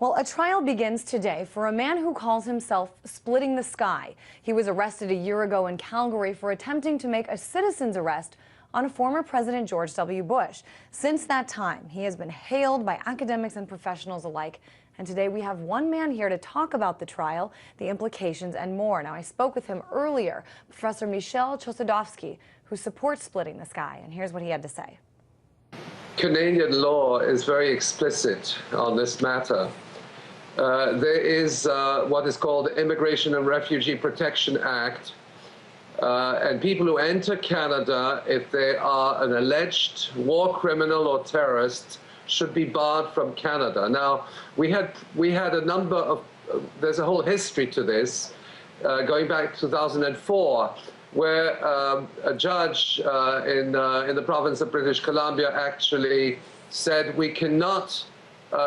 Well, a trial begins today for a man who calls himself Splitting the Sky. He was arrested a year ago in Calgary for attempting to make a citizen's arrest on former President George W. Bush. Since that time, he has been hailed by academics and professionals alike. And today we have one man here to talk about the trial, the implications, and more. Now, I spoke with him earlier, Professor Michel Chossudovsky, who supports Splitting the Sky, and here's what he had to say. Canadian law is very explicit on this matter. There is what is called the Immigration and Refugee Protection Act, and people who enter Canada, if they are an alleged war criminal or terrorist, should be barred from Canada. Now, we had a number of, there's a whole history to this, going back to 2004, where a judge in the province of British Columbia actually said we cannot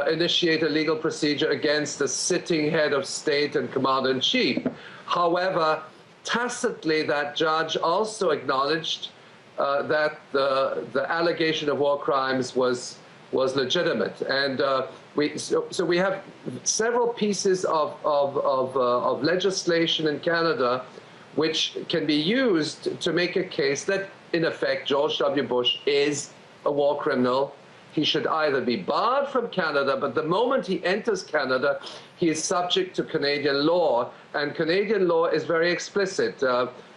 initiate a legal procedure against the sitting head of state and commander-in-chief. However, tacitly, that judge also acknowledged that the allegation of war crimes was legitimate. And so we have several pieces of legislation in Canada which can be used to make a case that, in effect, George W. Bush is a war criminal. He should either be barred from Canada, but the moment he enters Canada, he is subject to Canadian law. And Canadian law is very explicit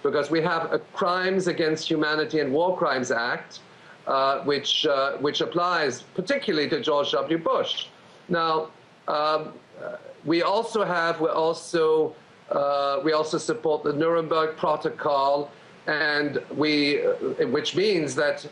because we have a Crimes Against Humanity and War Crimes Act, which applies particularly to George W. Bush. Now, we also support the Nuremberg Protocol, and which means that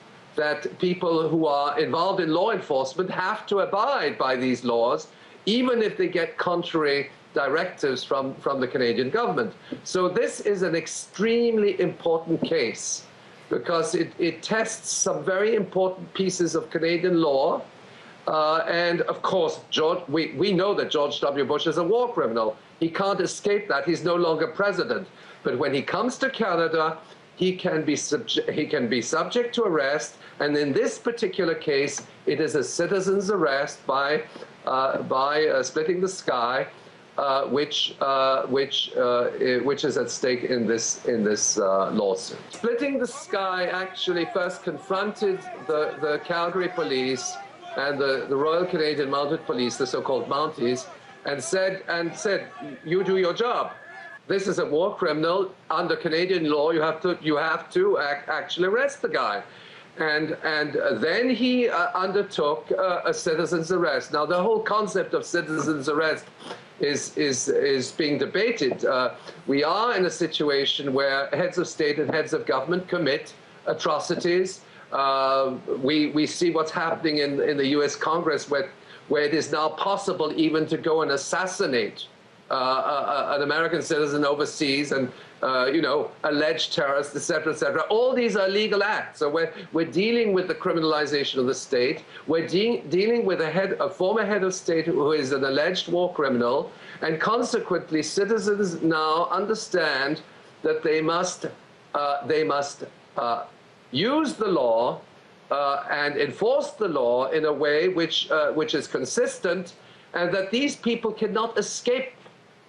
people who are involved in law enforcement have to abide by these laws, even if they get contrary directives from the Canadian government. So this is an extremely important case because it tests some very important pieces of Canadian law. And of course, we know that George W. Bush is a war criminal. He can't escape that. He's no longer president. But when he comes to Canada, he can be subject to arrest. And in this particular case, it is a citizen's arrest by Splitting the Sky, which is at stake in this lawsuit. Splitting the Sky actually first confronted the Calgary police and the Royal Canadian Mounted Police, the so-called Mounties, and said, you do your job. This is a war criminal. Under Canadian law, you have to actually arrest the guy. And then he undertook a citizen's arrest. Now, the whole concept of citizen's arrest is being debated. We are in a situation where heads of state and heads of government commit atrocities. We see what's happening in the U.S. Congress, where it is now possible even to go and assassinate an American citizen overseas and, alleged terrorists, et cetera, et cetera. All these are legal acts. So we're dealing with the criminalization of the state. We're dealing with a former head of state who is an alleged war criminal. And consequently, citizens now understand that they must use the law and enforce the law in a way which is consistent, and that these people cannot escape.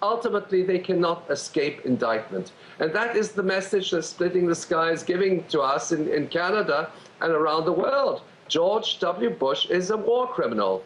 Ultimately, they cannot escape indictment. And that is the message that Splitting the Sky is giving to us in Canada and around the world. George W. Bush is a war criminal.